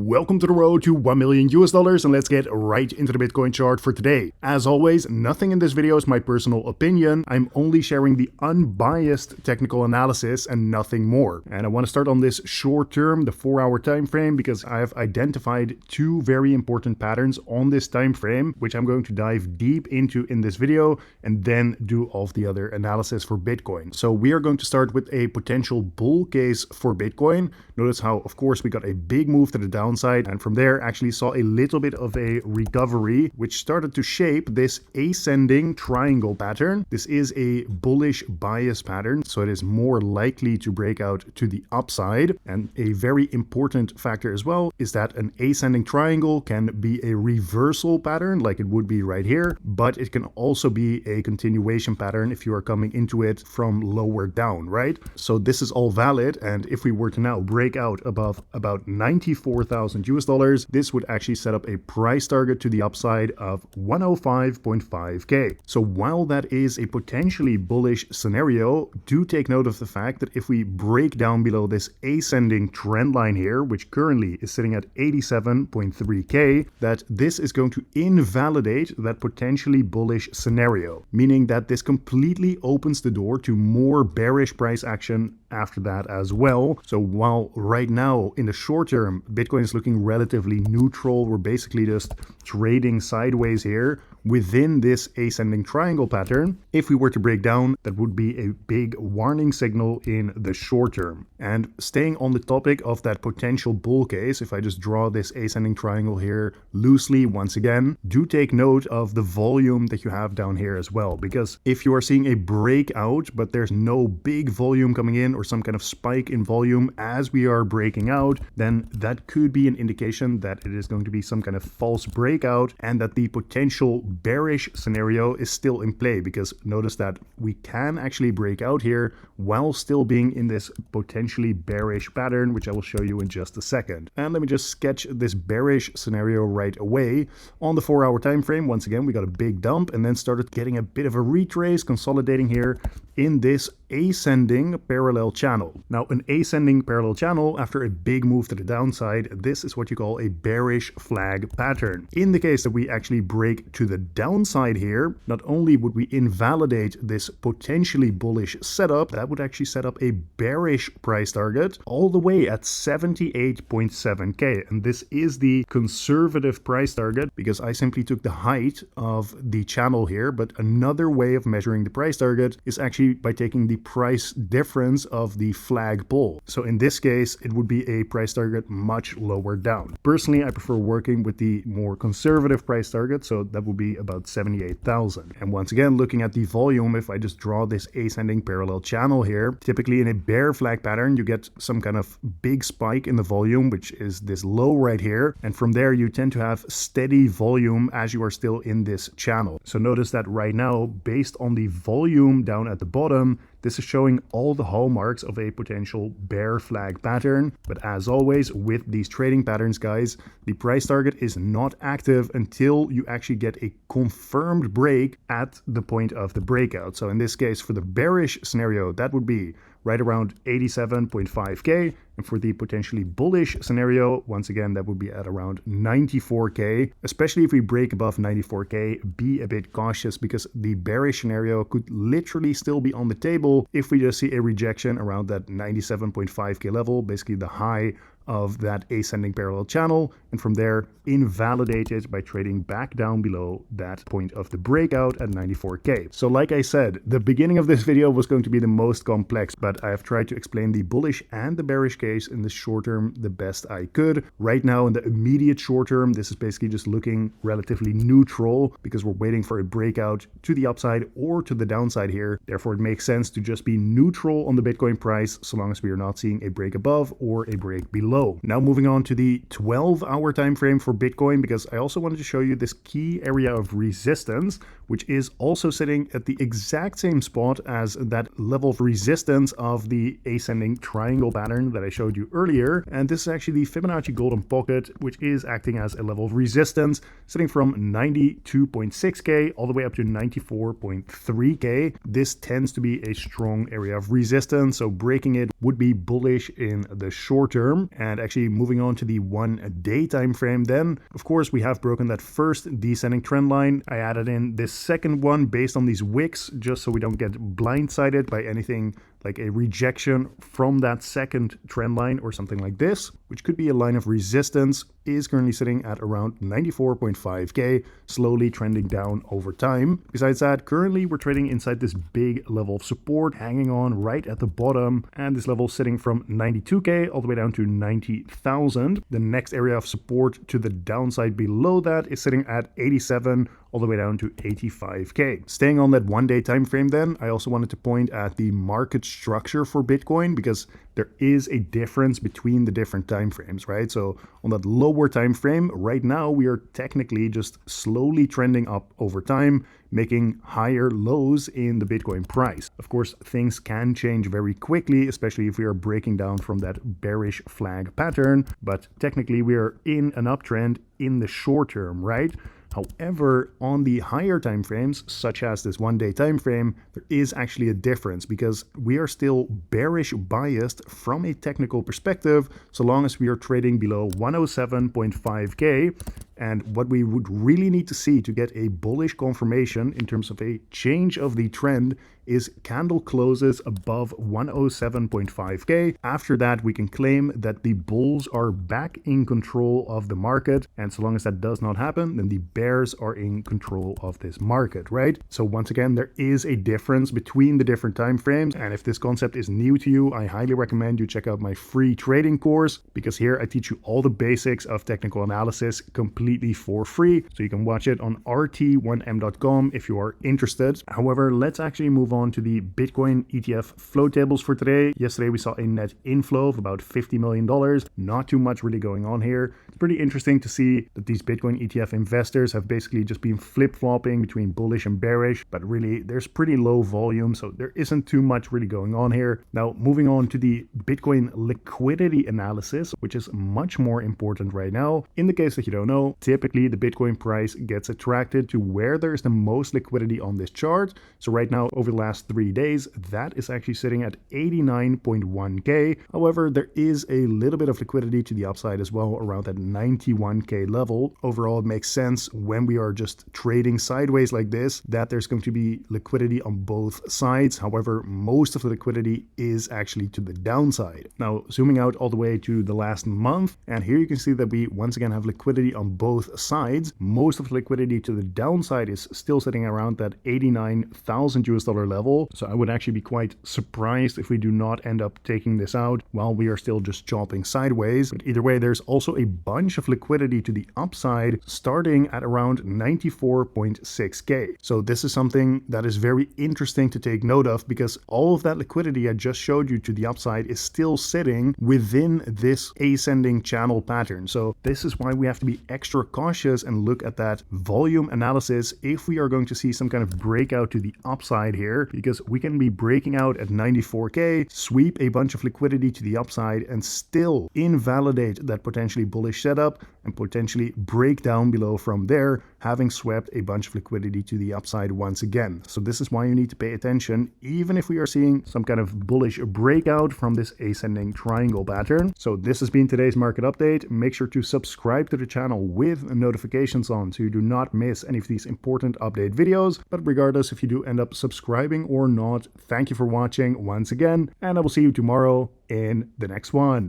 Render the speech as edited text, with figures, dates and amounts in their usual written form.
Welcome to the road to $1 million and let's get right into the Bitcoin chart for today. As always, nothing in this video is my personal opinion. I'm only sharing the unbiased technical analysis and nothing more. And I want to start on this short term, the 4-hour time frame, because I have identified two very important patterns on this time frame, which I'm going to dive deep into in this video and then do all of the other analysis for Bitcoin. So we are going to start with a potential bull case for Bitcoin. Notice how, of course, we got a big move to the downside, and from there actually saw a little bit of a recovery, which started to shape this ascending triangle pattern. This is a bullish bias pattern, so it is more likely to break out to the upside. And a very important factor as well is that an ascending triangle can be a reversal pattern like it would be right here, but it can also be a continuation pattern if you are coming into it from lower down, right? So this is all valid, and if we were to now break out above about 94,000 US dollars, this would actually set up a price target to the upside of 105.5k. So while that is a potentially bullish scenario, do take note of the fact that if we break down below this ascending trend line here, which currently is sitting at 87.3k, that this is going to invalidate that potentially bullish scenario, meaning that this completely opens the door to more bearish price action after that as well. So while right now in the short term Bitcoin is looking relatively neutral, we're basically just trading sideways here within this ascending triangle pattern. If we were to break down, that would be a big warning signal in the short term. And staying on the topic of that potential bull case, if I just draw this ascending triangle here loosely once again, do take note of the volume that you have down here as well, because if you are seeing a breakout but there's no big volume coming in or some kind of spike in volume as we are breaking out, then that could be an indication that it is going to be some kind of false breakout and that the potential bearish scenario is still in play, because notice that we can actually break out here while still being in this potentially bearish pattern, which I will show you in just a second. And let me just sketch this bearish scenario right away. On the 4-hour time frame, once again we got a big dump and then started getting a bit of a retrace, consolidating here in this ascending parallel channel. Now, an ascending parallel channel after a big move to the downside, this is what you call a bearish flag pattern. In the case that we actually break to the downside here, not only would we invalidate this potentially bullish setup, that would actually set up a bearish price target all the way at 78.7k. And this is the conservative price target because I simply took the height of the channel here, but another way of measuring the price target is actually by taking the price difference of the flag pull. So in this case, it would be a price target much lower down. Personally, I prefer working with the more conservative price target, so that would be about 78,000. And once again, looking at the volume, if I just draw this ascending parallel channel here, typically in a bear flag pattern, you get some kind of big spike in the volume, which is this low right here. And from there, you tend to have steady volume as you are still in this channel. So notice that right now, based on the volume down at the bottom, this is showing all the hallmarks of a potential bear flag pattern. But as always with these trading patterns, guys, the price target is not active until you actually get a confirmed break at the point of the breakout. So in this case, for the bearish scenario, that would be right around 87.5k. And for the potentially bullish scenario, once again, that would be at around 94k. Especially if we break above 94k, be a bit cautious because the bearish scenario could literally still be on the table if we just see a rejection around that 97.5k level, basically the high of that ascending parallel channel, and from there invalidate it by trading back down below that point of the breakout at 94k. So like I said, the beginning of this video was going to be the most complex, but I have tried to explain the bullish and the bearish case in the short term the best I could. Right now in the immediate short term, this is basically just looking relatively neutral because we're waiting for a breakout to the upside or to the downside here. Therefore, it makes sense to just be neutral on the Bitcoin price so long as we are not seeing a break above or a break below. Now moving on to the 12-hour time frame for Bitcoin, because I also wanted to show you this key area of resistance, which is also sitting at the exact same spot as that level of resistance of the ascending triangle pattern that I showed you earlier. And this is actually the Fibonacci golden pocket, which is acting as a level of resistance, sitting from 92.6k all the way up to 94.3k. This tends to be a strong area of resistance, so breaking it would be bullish in the short term. And actually moving on to the 1 day time frame, then of course we have broken that first descending trend line. I added in this second one based on these wicks just so we don't get blindsided by anything like a rejection from that second trend line or something like this, which could be a line of resistance, is currently sitting at around 94.5k, slowly trending down over time. Besides that, currently we're trading inside this big level of support, hanging on right at the bottom, and this level sitting from 92k all the way down to 90,000. The next area of support to the downside below that is sitting at 87 all the way down to 85k. Staying on that 1 day time frame, then I also wanted to point at the market structure for Bitcoin, because there is a difference between the different time frames, right? So on that lower time frame, right now we are technically just slowly trending up over time, making higher lows in the Bitcoin price. Of course, things can change very quickly, especially if we are breaking down from that bearish flag pattern, but technically we are in an uptrend in the short term, right? However, on the higher time frames, such as this 1 day time frame, there is actually a difference, because we are still bearish biased from a technical perspective, so long as we are trading below 107.5k. And what we would really need to see to get a bullish confirmation in terms of a change of the trend is candle closes above 107.5k. After that, we can claim that the bulls are back in control of the market. And so long as that does not happen, then the bears are in control of this market, right? So once again, there is a difference between the different time frames. And if this concept is new to you, I highly recommend you check out my free trading course, because here I teach you all the basics of technical analysis completely for free. So you can watch it on rt1m.com if you are interested. However, let's actually move on to the Bitcoin ETF flow tables for today. Yesterday we saw a net inflow of about $50 million. Not too much really going on here. It's pretty interesting to see that these Bitcoin ETF investors have basically just been flip-flopping between bullish and bearish, but really there's pretty low volume, so there isn't too much really going on here. Now moving on to the Bitcoin liquidity analysis, which is much more important right now. In the case that you don't know, typically the Bitcoin price gets attracted to where there's the most liquidity on this chart. So right now, over the last 3 days, that is actually sitting at 89.1k. However, there is a little bit of liquidity to the upside as well, around that 91k level. Overall, it makes sense when we are just trading sideways like this that there's going to be liquidity on both sides. However, most of the liquidity is actually to the downside. Now, zooming out all the way to the last month, and here you can see that we once again have liquidity on both sides. Most of the liquidity to the downside is still sitting around that 89,000 US dollar level. So I would actually be quite surprised if we do not end up taking this out while we are still just chopping sideways. But either way, there's also a bunch of liquidity to the upside starting at around 94.6k. So this is something that is very interesting to take note of, because all of that liquidity I just showed you to the upside is still sitting within this ascending channel pattern. So this is why we have to be extra cautious and look at that volume analysis if we are going to see some kind of breakout to the upside here, because we can be breaking out at 94k, sweep a bunch of liquidity to the upside, and still invalidate that potentially bullish setup and potentially break down below from there, having swept a bunch of liquidity to the upside once again. So this is why you need to pay attention, even if we are seeing some kind of bullish breakout from this ascending triangle pattern. So this has been today's market update. Make sure to subscribe to the channel with notifications on so you do not miss any of these important update videos. But regardless if you do end up subscribing or not, thank you for watching once again, and I will see you tomorrow in the next one.